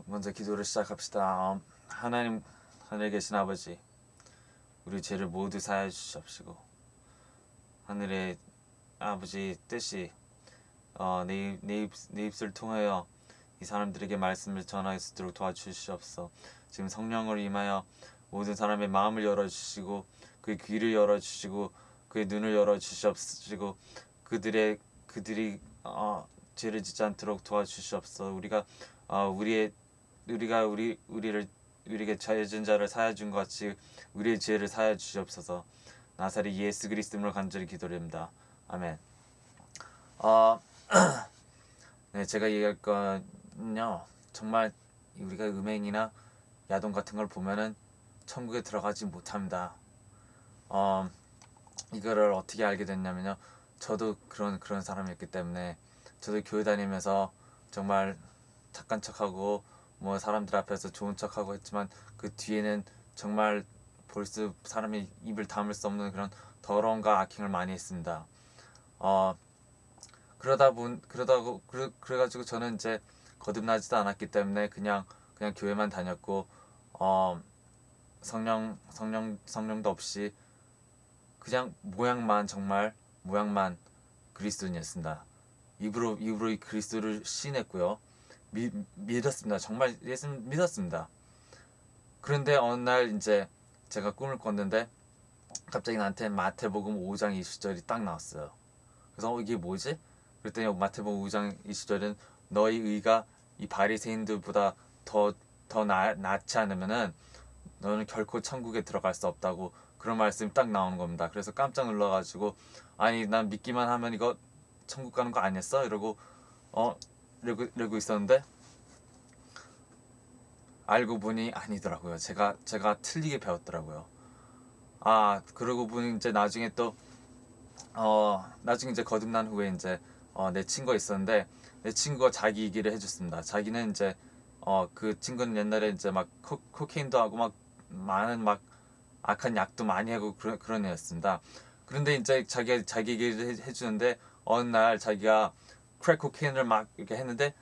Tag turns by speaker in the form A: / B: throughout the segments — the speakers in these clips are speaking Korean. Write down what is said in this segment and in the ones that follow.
A: 먼저 기도를 시작합시다. 하늘에 계신 아버지, 우리 죄를 모두 사하여 주시옵시고 하늘의 아버지 뜻이 내 입술을 통하여 이 사람들에게 말씀을 전할 수 있도록 도와주시옵소서. 지금 성령을 임하여 모든 사람의 마음을 열어주시고 그의 귀를 열어주시고 그의 눈을 열어주시옵시고 그들이 죄를 짓지 않도록 도와주시옵소서. 우리에게 죄진 자를 사하여 준 것 같이 우리의 죄를 사하여 주시옵소서. 나사렛 예수 그리스도로 간절히 기도드립니다. 아멘. 네, 제가 얘기할 건요, 정말 우리가 음행이나 야동 같은 걸 보면은 천국에 들어가지 못합니다. 이거를 어떻게 알게 됐냐면요, 저도 그런 사람이었기 때문에 저도 교회 다니면서 정말 착한 척하고 뭐 사람들 앞에서 좋은 척하고 했지만 그 뒤에는 정말 벌써 사람이 입을 다물 수 없는 그런 더러움과 악행을 많이 했습니다. 그래가지고 저는 이제 거듭나지도 않았기 때문에 그냥 교회만 다녔고 성령도 없이 그냥 정말 모양만 그리스도인이었습니다. 입으로 그리스도를 시인했고요. 믿었습니다. 정말 예수 믿었습니다. 그런데 어느 날 이제 제가 꿈을 꿨는데 갑자기 나한테 마태복음 5장 20절이 딱 나왔어요. 그래서 이게 뭐지? 그랬더니 마태복음 5장 20절은 너희 의가 이 바리새인들보다 더 낫지 않으면은 너는 결코 천국에 들어갈 수 없다고 그런 말씀이 딱 나오는 겁니다. 그래서 깜짝 놀라가지고 아니 난 믿기만 하면 이거 천국 가는 거 아니었어? 이러고 있었는데 알고 보니 아니더라고요. 제가 틀리게 배웠더라고요. 그러고 보니 이제 나중에 이제 거듭난 후에 이제 내 친구가 있었는데 내 친구가 자기 얘기를 해줬습니다. 자기는 이제 그 친구는 옛날에 이제 막 코케인도 하고 막 많은 막 악한 약도 많이 하고 그런 애였습니다. 그런데 이제 자기 얘기를 해주는데 어느 날 자기가 크랙 코케인을 막 이렇게 했는데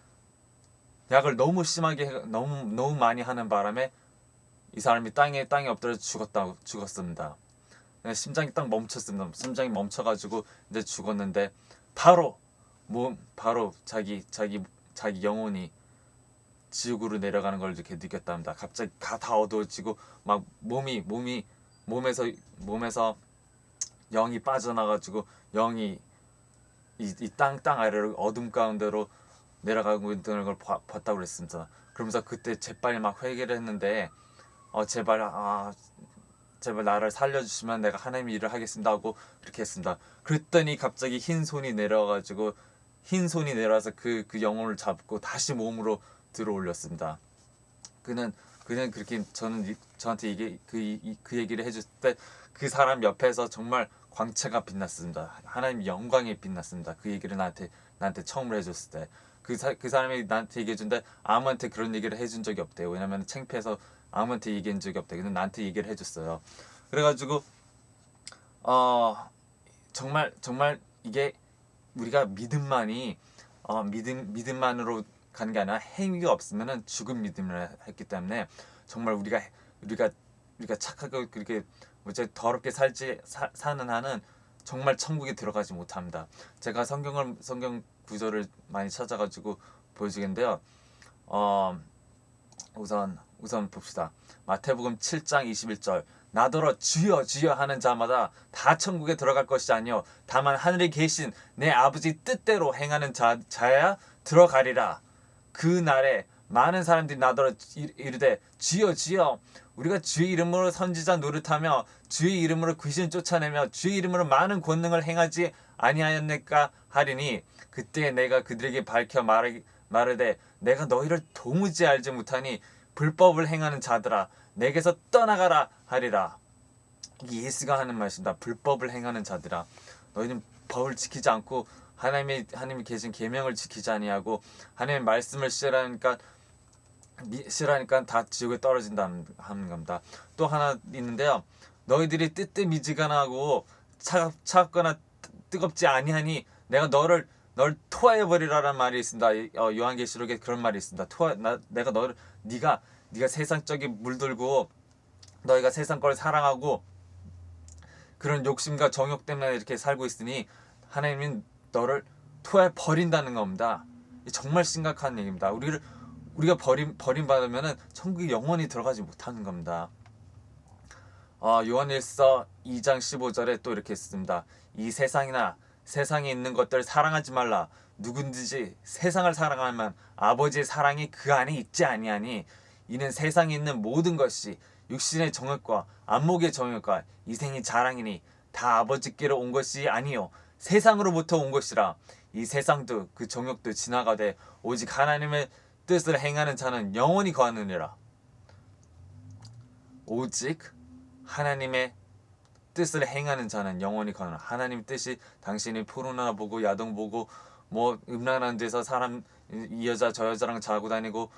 A: 약을 너무 심하게 너무 많이 하는 바람에 이 사람이 땅에 엎드려 죽었습니다. 심장이 딱 멈췄습니다. 심장이 멈춰가지고 이제 죽었는데 바로 자기 영혼이 지옥으로 내려가는 걸 이렇게 느꼈답니다. 갑자기 다 어두워지고 막 몸에서 영이 빠져나가지고 영이 이 땅 아래로 어둠 가운데로 내려가고 있는 걸 봤다고 그랬습니다. 그러면서 그때 재빨리 막 회개를 했는데 제발 나를 살려주시면 내가 하나님의 일을 하겠습니다 하고 그렇게 했습니다. 그랬더니 갑자기 흰 손이 내려와서 그 영혼을 잡고 다시 몸으로 들어올렸습니다. 그는 그렇게 저한테 그 얘기를 해줬을 때 그 사람 옆에서 정말 광채가 빛났습니다. 하나님의 영광이 빛났습니다. 그 얘기를 나한테 처음으로 해줬을 때 그 사람이 나한테 얘기해준데 아무한테 그런 얘기를 해준 적이 없대요. 왜냐면 창피해서 아무한테 얘기한 적이 없대요. 근데 나한테 얘기를 해줬어요. 그래가지고 정말 이게 우리가 믿음만으로 가는 게 아니라 행위가 없으면은 죽은 믿음을 했기 때문에 정말 우리가 착하고 그렇게 더럽게 사는 한은 정말 천국에 들어가지 못합니다. 제가 성경 구절을 많이 찾아가지고 보여주겠는데요. 우선 봅시다. 마태복음 7장 21절 나더러 주여 주여 하는 자마다 다 천국에 들어갈 것이 아니요 다만 하늘에 계신 내 아버지 뜻대로 행하는 자야 들어가리라. 그 날에 많은 사람들이 나더러 이르되 주여 주여 우리가 주의 이름으로 선지자 노릇하며 주의 이름으로 귀신 쫓아내며 주의 이름으로 많은 권능을 행하지 아니하였을까 하리니 그때 내가 그들에게 밝혀 말하되 내가 너희를 도무지 알지 못하니 불법을 행하는 자들아 내게서 떠나가라 하리라. 이게 예수가 하는 말씀이다. 불법을 행하는 자들아 너희는 법을 지키지 않고 하나님이 계신 계명을 지키지 아니하고 하나님의 말씀을 싫어하니까 다 지옥에 떨어진다 하는 겁니다. 또 하나 있는데요. 너희들이 뜨뜻미지근하고 차갑거나 뜨겁지 아니하니 내가 너를 널 토하여버리라는 말이 있습니다. 요한계시록에 그런 말이 있습니다. 내가 너를 네가 세상적인 물들고 너희가 세상 걸 사랑하고 그런 욕심과 정욕 때문에 이렇게 살고 있으니 하나님은 너를 토해 버린다는 겁니다. 정말 심각한 얘기입니다. 우리가 버림받으면은 천국에 영원히 들어가지 못하는 겁니다. 요한일서 2장 15절에 또 이렇게 있습니다. 이 세상이나 세상에 있는 것들 사랑하지 말라. 누구든지 세상을 사랑하면 아버지의 사랑이 그 안에 있지 아니하니 이는 세상에 있는 모든 것이 육신의 정욕과 안목의 정욕과 이생의 자랑이니 다 아버지께로 온 것이 아니요 세상으로부터 온 것이라. 이 세상도 그 정욕도 지나가되 오직 하나님의 뜻을 행하는 자는 영원히 거하느니라. 오직 하나님의 뜻을 행하는 자는 영원히 거하느니라. 하나님 뜻이 당신이 포르노나 보고 야동 보고 뭐 음란한 데서 사람 이 여자 저 여자랑 자고 다니고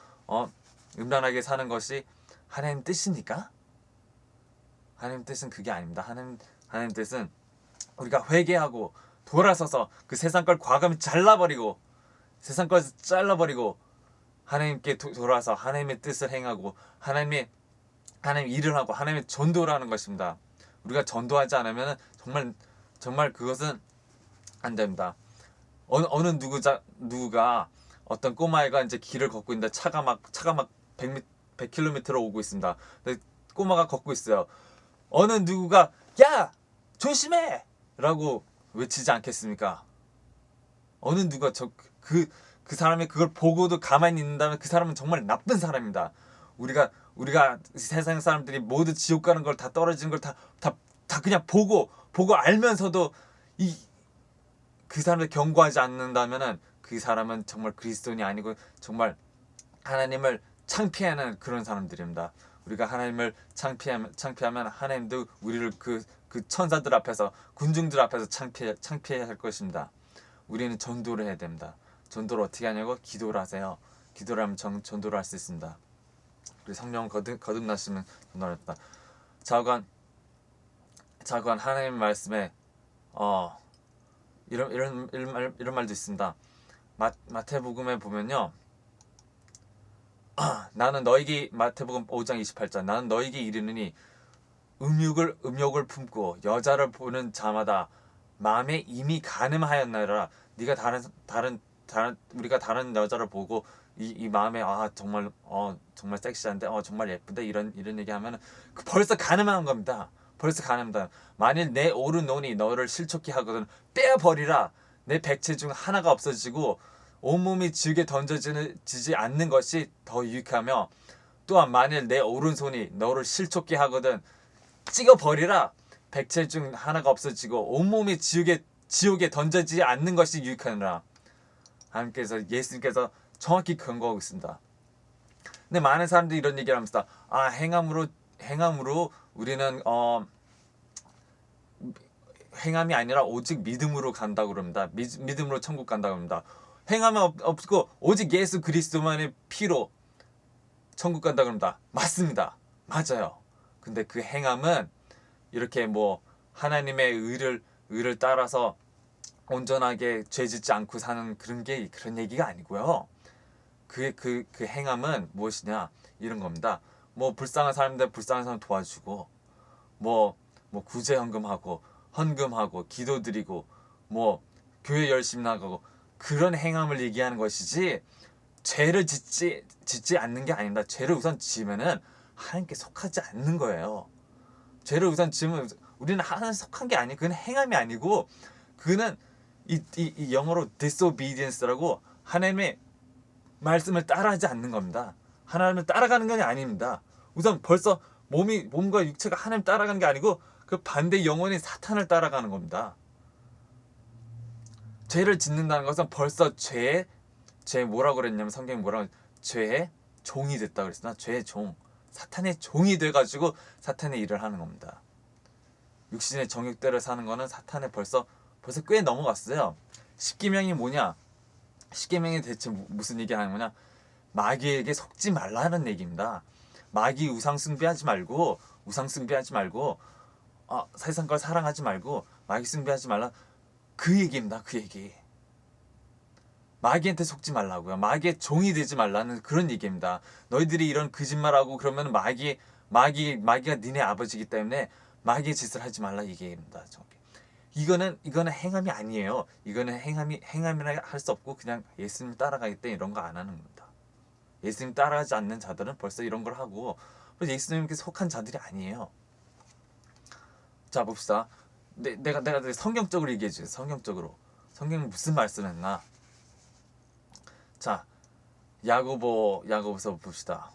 A: 음란하게 사는 것이 하나님 뜻입니까? 하나님 뜻은 그게 아닙니다. 하나님 뜻은 우리가 회개하고 돌아서서 그 세상 걸 과감히 잘라버리고 세상 걸 잘라버리고 하나님께 돌아서 하나님의 뜻을 행하고 하나님 일을 하고 하나님의 전도를 하는 것입니다. 우리가 전도하지 않으면 정말 그것은 안 됩니다. 어느 누구가 어떤 꼬마애가 이제 길을 걷고 있는데 차가 막 100km로 오고 있습니다. 근데 꼬마가 걷고 있어요. 어느 누구가 야 조심해! 라고 외치지 않겠습니까? 어느 누가 그 사람이 그걸 보고도 가만히 있는다면 그 사람은 정말 나쁜 사람입니다. 우리가 세상 사람들이 모두 지옥 가는 걸 다 떨어지는 걸 다 그냥 보고 알면서도 그 사람들 경고하지 않는다면은 그 사람은 정말 그리스도인이 아니고 정말 하나님을 창피하는 그런 사람들입니다. 우리가 하나님을 창피하면 하나님도 우리를 그 천사들 앞에서 군중들 앞에서 창피해야 할 것입니다. 우리는 전도를 해야 됩니다. 전도를 어떻게 하냐고? 기도를 하세요. 기도를 하면 전도를 할 수 있습니다. 우리 성령 거듭나시면 전도를 합니다. 자관 하나님 말씀에 이런 말도 있습니다. 마태복음에 보면요. 나는 너에게 마태복음 5장 28절 나는 너에게 이르느니 음욕을 품고 여자를 보는 자마다 마음에 이미 간음하였나라. 네가 우리가 다른 여자를 보고 이 마음에 정말 섹시한데 정말 예쁜데 이런 얘기하면은 벌써 간음한 겁니다. 벌써 간음다. 만일 내 오른손이 너를 실족케 하거든 빼어버리라. 내 백체 중 하나가 없어지고 온몸이 지옥에 던져지지 않는 것이 더 유익하며 또한 만일 내 오른손이 너를 실족케 하거든 찍어버리라. 백체 중 하나가 없어지고 온몸이 지옥에 던져지지 않는 것이 유익하느라. 예수님께서 정확히 권고하고 있습니다. 근데 많은 사람들이 이런 얘기를 하면서 행함으로 우리는 행함이 아니라 오직 믿음으로 간다고 그럽니다. 믿음으로 천국 간다고 합니다. 행함은 없고 오직 예수 그리스도만의 피로 천국 간다고 합니다. 맞습니다. 맞아요. 근데 그 행함은 이렇게 뭐 하나님의 의를 따라서 온전하게 죄짓지 않고 사는 그런 얘기가 아니고요. 그 행함은 무엇이냐 이런 겁니다. 뭐 불쌍한 사람 도와주고 뭐 구제 헌금하고 기도드리고 뭐 교회 열심히 나가고 그런 행함을 얘기하는 것이지 죄를 짓지 않는 게 아닙니다. 죄를 우선 지으면은 하나님께 속하지 않는 거예요. 죄를 우선 지으면 우리는 하나님 속한 게 아니고 그건 행함이 아니고 그는 이 영어로 disobedience라고 하나님의 말씀을 따라하지 않는 겁니다. 하나님을 따라가는 건 아닙니다. 우선 벌써 몸과 육체가 하나님 따라가는 게 아니고 그 반대 영혼이 사탄을 따라가는 겁니다. 죄를 짓는다는 것은 벌써 죄 뭐라고 그랬냐면 성경이 죄의 종이 됐다 그랬으나 죄의 종, 사탄의 종이 돼가지고 사탄의 일을 하는 겁니다. 육신의 정욕대로 사는 거는 사탄에 벌써 꽤 넘어갔어요. 십계명이 뭐냐? 십계명이 대체 무슨 얘기 하는 거냐? 마귀에게 속지 말라는 얘기입니다. 마귀 우상 숭배하지 말고 세상 걸 사랑하지 말고 마귀 숭배하지 말라. 그 얘기입니다. 그 얘기. 마귀한테 속지 말라고요. 마귀의 종이 되지 말라는 그런 얘기입니다. 너희들이 이런 거짓말하고 그러면 마귀가 니네 아버지이기 때문에 마귀의 짓을 하지 말라 이 얘기입니다. 이거는 행함이 아니에요. 이거는 행함이라 할 수 없고 그냥 예수님 따라가기 때문에 이런 거 안 하는 겁니다. 예수님 따라가지 않는 자들은 벌써 이런 걸 하고 예수님께 속한 자들이 아니에요. 자 봅시다. 내가 성경적으로 얘기해 주세요. 성경적으로. 성경은 무슨 말씀을 했나? 자, 야고보서 봅시다.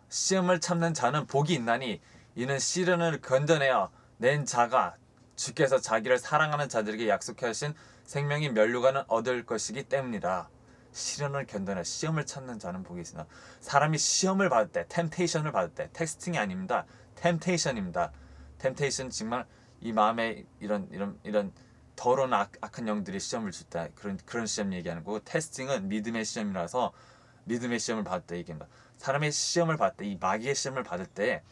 A: 시험을 참는 자는 복이 있나니 이는 시련을 견뎌내어 낸 자가 주께서 자기를 사랑하는 자들에게 약속하신 생명이 면류관을 얻을 것이기 때문이라. 시련을 견뎌내 시험을 참는 자는 복이 있으나 사람이 시험을 받을 때 템테이션을 받을 때 테스팅이 아닙니다. 템테이션입니다. 템테이션 정말 이 마음에 이런 더러운 악한 영들이 시험을 줄 때 그런 시험 얘기하는 거고 테스팅은 믿음의 시험이라서 믿음의 시험을 받을 때 얘기합니다. 사람의 시험을 받을 때 이 마귀의 시험을 받을 때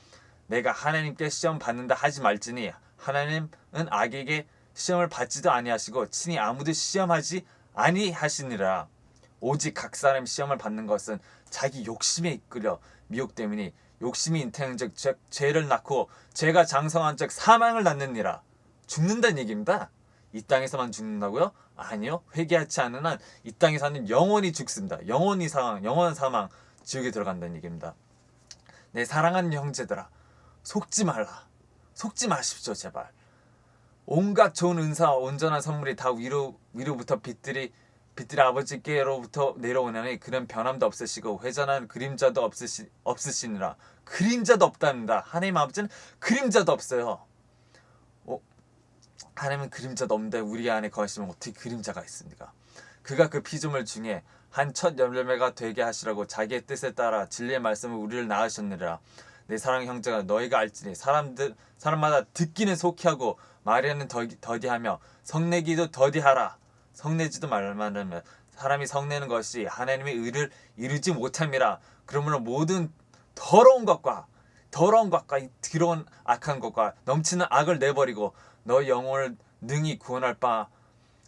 A: 내가 하나님께 시험 받는다 하지 말지니 하나님은 악에게 시험을 받지도 아니하시고 친히 아무도 시험하지 아니하시니라. 오직 각 사람 시험을 받는 것은 자기 욕심에 이끌려 미혹되미니 욕심이 잉태한즉 죄를 낳고 죄가 장성한즉 사망을 낳느니라. 죽는다는 얘기입니다. 이 땅에서만 죽는다고요? 아니요. 회개하지 않는 한 이 땅에서는 영원히 죽습니다. 영원 사망 지옥에 들어간다는 얘기입니다. 내 사랑하는 형제들아, 속지 말라. 속지 마십시오 제발. 온갖 좋은 은사 온전한 선물이 다 위로부터 빛들이 아버지께로부터 내려오나니 그는 변함도 없으시고 회전하는 그림자도 없으시니라. 그림자도 없답니다. 하나님 아버지는 그림자도 없어요. 하나님은 그림자도 없는데 우리 안에 거하시면 어떻게 그림자가 있습니까? 그가 그 피조물 중에 한 첫 열매가 되게 하시라고 자기의 뜻에 따라 진리의 말씀을 우리를 낳으셨느니라. 내 사랑 형제가 너희가 알지니 사람마다 듣기는 속히하고 말하는 더디하며 성내기도 더디하라. 성내지도 말라면 사람이 성내는 것이 하나님의 의를 이루지 못함이라. 그러므로 모든 더러운 것과 이 더러운 악한 것과 넘치는 악을 내버리고 너희 영혼을 능히 구원할 바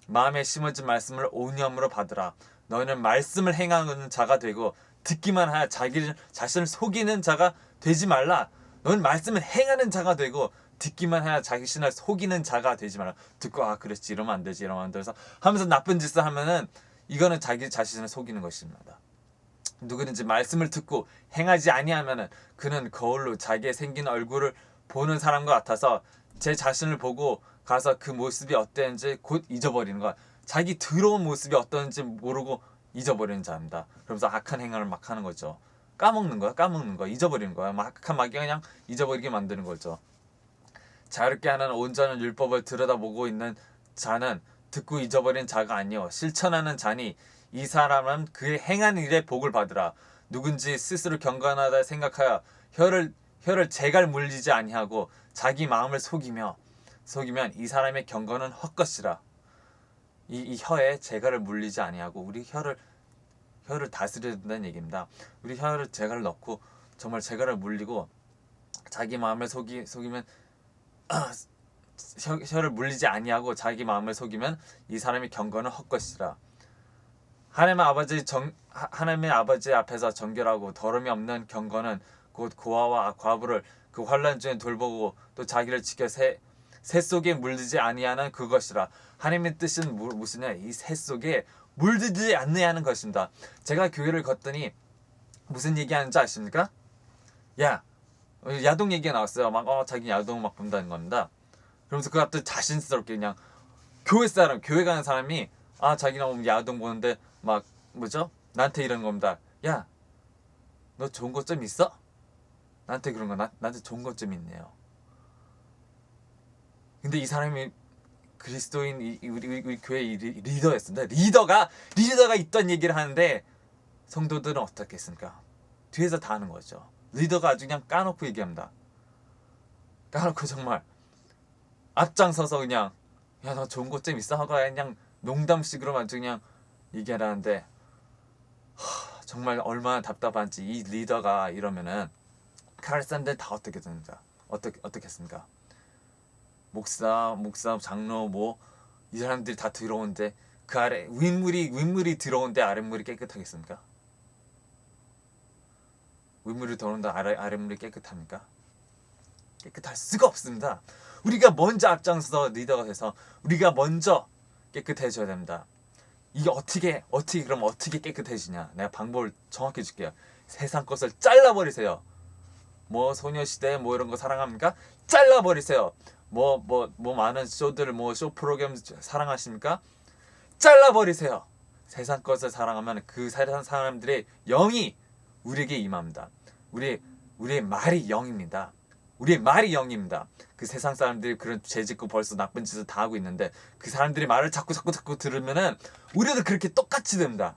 A: 마음에 심어진 말씀을 온유함으로 받으라. 너희는 말씀을 행하는 자가 되고 듣기만 하여 자신을 속이는 자가 되지 말라. 너는 말씀을 행하는 자가 되고 듣기만 해야 자신을 속이는 자가 되지 말라. 듣고 그렇지 이러면 안 되지 이러면 안 돼서 하면서 나쁜 짓을 하면은 이거는 자기 자신을 속이는 것입니다. 누구든지 말씀을 듣고 행하지 아니하면은 그는 거울로 자기의 생긴 얼굴을 보는 사람과 같아서 제 자신을 보고 가서 그 모습이 어땠는지 곧 잊어버리는 거야. 자기 더러운 모습이 어떤지 모르고 잊어버리는 자입니다. 그러면서 악한 행위를 막 하는 거죠. 까먹는 거야. 잊어버리는 거야. 악한 마귀가 그냥 잊어버리게 만드는 거죠. 자유롭게 하는 온전한 율법을 들여다보고 있는 자는 듣고 잊어버린 자가 아니요 실천하는 자니 이 사람은 그의 행한 일에 복을 받으라. 누군지 스스로 경건하다 생각하여 혀를 재갈 물리지 아니하고 자기 마음을 속이면 이 사람의 경건은 헛것이라. 이 혀에 재갈을 물리지 아니하고 우리 혀를 다스려야 된다는 얘기입니다. 우리 혀를 재갈을 넣고 정말 재갈을 물리고 자기 마음을 속이면 혀를 물리지 아니하고 자기 마음을 속이면 이 사람의 경건은 헛것이라. 하나님의 아버지 앞에서 정결하고 더러움이 없는 경건은 곧 고아와 과부를 그 환난 중에 돌보고 또 자기를 지켜 새 속에 물들지 아니하는 그것이라. 하나님의 뜻은 무엇이냐? 이 새 속에 물들지 않느냐는 것입니다. 제가 교회를 걷더니 무슨 얘기하는지 아십니까? 야동 얘기가 나왔어요. 자기 야동 막 본다는 겁니다. 그러면서 그 앞에 자신스럽게 그냥 교회 가는 사람이 자기랑 야동 보는데 나한테 이런 겁니다. 야, 너 좋은 것 좀 있어? 나한테 그런 거 나한테 좋은 것 좀 있네요. 근데 이 사람이 그리스도인 우리 교회 리더였습니다. 리더가 있던 얘기를 하는데 성도들은 어떻겠습니까? 뒤에서 다 하는 거죠. 리더가 아주 그냥 까놓고 얘기합니다. 까놓고 정말 앞장서서 그냥 너 좋은 것 좀 있어 하고 그냥 농담식으로만 그냥 얘기하라는데 정말 얼마나 답답한지. 이 리더가 이러면은 카를 싼들 다 어떻겠습니까? 목사, 장로 이 사람들이 다 들어오는데 그 아래 윗물이 들어오는데 아랫물이 깨끗하겠습니까? 윗물이 들어오는데 아랫물이 깨끗합니까? 깨끗할 수가 없습니다. 우리가 먼저 앞장서 리더가 돼서 우리가 먼저 깨끗해져야 됩니다. 이게 그럼 어떻게 깨끗해지냐? 내가 방법을 정확히 줄게요. 세상 것을 잘라버리세요. 뭐 소녀시대 뭐 이런 거 사랑합니까? 잘라버리세요. 뭐 많은 쇼들 쇼 프로그램 사랑하십니까? 잘라버리세요. 세상 것을 사랑하면 그 세상 사람들의 영이 우리에게 임합니다. 우리의 말이 영입니다. 우리의 말이 영입니다. 그 세상 사람들이 그런 죄 짓고 벌써 나쁜 짓을 다 하고 있는데 그 사람들이 말을 자꾸 들으면은 우리도 그렇게 똑같이 됩니다.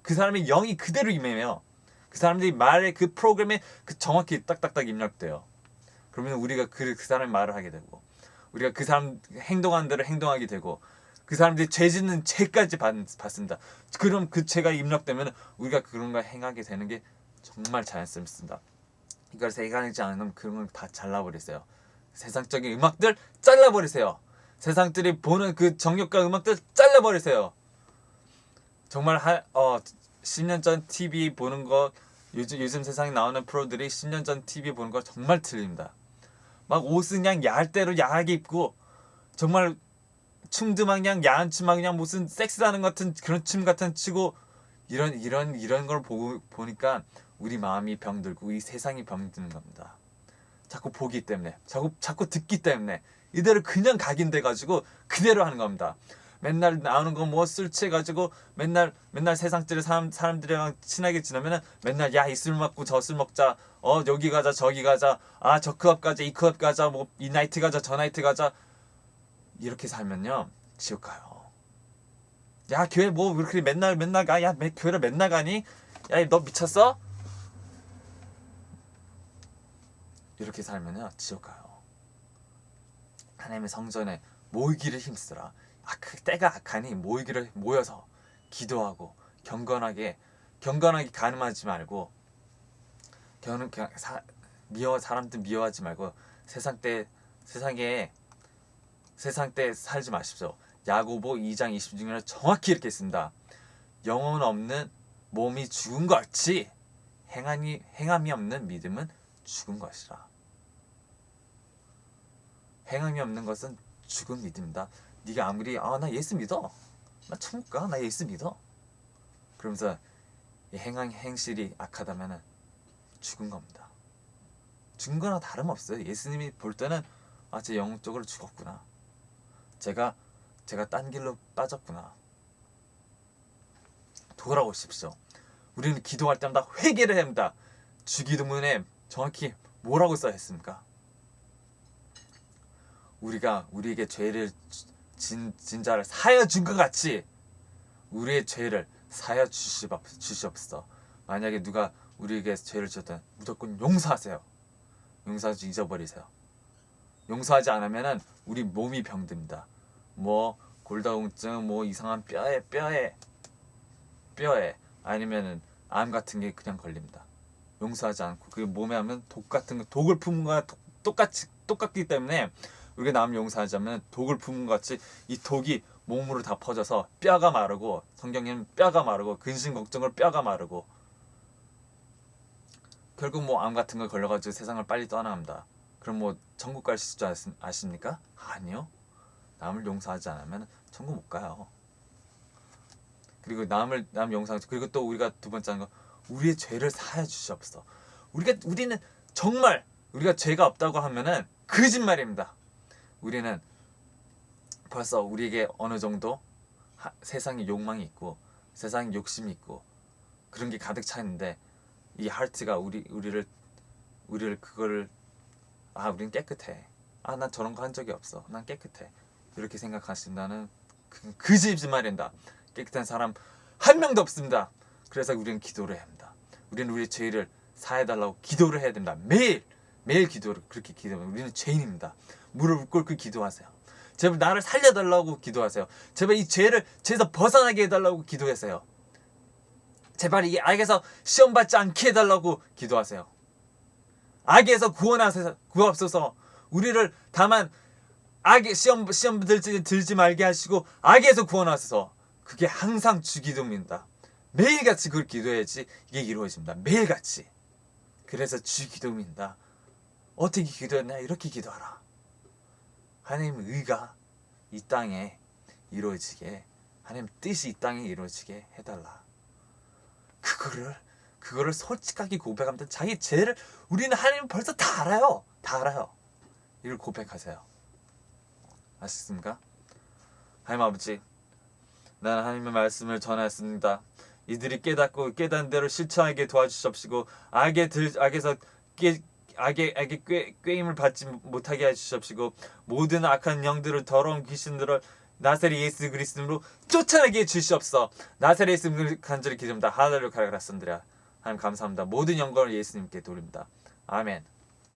A: 그 사람의 영이 그대로 임해요. 그 사람들이 말의 그 프로그램에 정확히 딱딱딱 입력돼요. 그러면 우리가 그 사람의 말을 하게 되고 우리가 그 사람 행동하는 대로 행동하게 되고 그 사람들이 죄 짓는 죄까지 받습니다. 그럼 그 죄가 입력되면 우리가 그런 걸 행하게 되는 게 정말 자연스럽습니다. 이걸 생각하지 않으면 그런 걸 다 잘라버리세요. 세상적인 음악들 잘라버리세요. 세상들이 보는 그 정력과 음악들 잘라버리세요. 정말 10년 전 TV 보는 거 요즘 세상에 나오는 프로들이 10년 전 TV 보는 거 정말 틀립니다. 막 옷은 그냥 야할대로 야하게 입고 정말 춤도 막 그냥 야한 춤 막 그냥 무슨 섹스하는 같은 그런 춤 같은 치고 이런 걸 보니까 우리 마음이 병들고 이 세상이 병드는 겁니다. 자꾸 보기 때문에 자꾸 듣기 때문에 이대로 그냥 각인돼가지고 그대로 하는 겁니다. 맨날 나오는 거 뭐 술 취해가지고 맨날 세상들의 사람들이랑 친하게 지내면은 맨날 야 이 술 먹고 저 술 먹자 여기 가자 저기 가자 저 클럽 가자 이 클럽 가자 뭐 이 나이트 가자 저 나이트 가자 이렇게 살면요 지옥 가요. 야 교회 뭐 그렇게 맨날 가? 야 교회를 맨날 가니? 야 너 미쳤어? 이렇게 살면요 지옥 가요. 하나님의 성전에 모이기를 힘쓰라. 그 때가 악하니 모여서 기도하고 경건하게 간음하지 말고 사람들 미워하지 말고 세상 때 살지 마십시오. 야고보 2장 26절에 정확히 이렇게 있습니다. 영혼 없는 몸이 죽은 것 같이 행함이 없는 믿음은 죽은 것이라. 행함이 없는 것은 죽은 믿음이다. 네가 아무리 나 예수 믿어, 나 천국 가, 나 예수 믿어 그러면서 행실이 악하다면은 죽은 겁니다. 죽은 거나 다름없어요. 예수님이 볼 때는 제 영적으로 죽었구나, 제가 딴 길로 빠졌구나. 돌아오십시오. 우리는 기도할 때마다 회개를 해야 합니다. 주기도문에 정확히 뭐라고 써있습니까? 우리가 우리에게 죄를 진 자를 사하여 준 것 같이 우리의 죄를 사하여 주시옵소서. 만약에 누가 우리에게 죄를 지었다면 무조건 용서하세요. 용서하지 잊어버리세요. 용서하지 않으면은 우리 몸이 병듭니다. 뭐 골다공증, 뭐 이상한 뼈에 아니면은 암 같은 게 그냥 걸립니다. 용서하지 않고 그 몸에 하면 독 같은 거, 독을 품은 거와 똑같기 때문에 우리가 남을 용서하자면 독을 품은 것 같이 이 독이 몸으로 다 퍼져서 뼈가 마르고, 성경에는 뼈가 마르고 근심 걱정을 뼈가 마르고 결국 뭐 암 같은 거 걸려가지고 세상을 빨리 떠나갑니다. 그럼 뭐 천국 갈 수 있을 줄 아십니까? 아니요. 남을 용서하지 않으면 천국 못 가요. 그리고 남 용서하지. 그리고 또 우리가 두 번째 하는 거, 우리의 죄를 사하여 주시옵소서. 우리는 정말 우리가 죄가 없다고 하면은 거짓말입니다. 우리는 벌써 우리에게 어느 정도 세상에 욕망이 있고 세상에 욕심이 있고 그런 게 가득 차 있는데 이 하트가 우리를 그거를 우린 깨끗해. 난 저런 거 한 적이 없어. 난 깨끗해. 이렇게 생각하신다는 거짓말입니다. 깨끗한 사람 한 명도 없습니다. 그래서 우리는 기도를 해야 합니다. 우리는 우리의 죄를 사해달라고 기도를 해야 됩니다. 매일 기도를 그렇게 기도하면 우리는 죄인입니다. 무릎 꿇고 기도하세요. 제발 나를 살려달라고 기도하세요. 제발 이 죄에서 벗어나게 해달라고 기도하세요. 제발 이 악에서 시험받지 않게 해달라고 기도하세요. 악에서 구원하옵소서. 우리를 다만 악의 시험 들지 말게 하시고 악에서 구원하소서. 그게 항상 주기도입니다. 매일같이 그걸 기도해야지 이게 이루어집니다. 매일같이. 그래서 주기도입니다. 어떻게 기도했냐? 이렇게 기도하라. 하나님의 의가 이 땅에 이루어지게, 하나님 뜻이 이 땅에 이루어지게 해달라. 그거를 솔직하게 고백하면 자기 죄를 우리는 하나님 벌써 다 알아요. 다 알아요. 이걸 고백하세요. 아시겠습니까? 하나님 아버지, 나는 하나님의 말씀을 전하였습니다. 이들이 깨닫고 깨닫는 대로 실천하게 도와주시옵시고 악에서 악의 꾀임을 받지 못하게 해주시옵시고 모든 악한 영들을 더러운 귀신들을 나사렛 예수 그리스도로 쫓아내게 해주시옵소서. 나사렛 예수 간절히 기도합니다. 할렐루야. 하나님 감사합니다. 모든 영광을 예수님께 돌립니다. 아멘.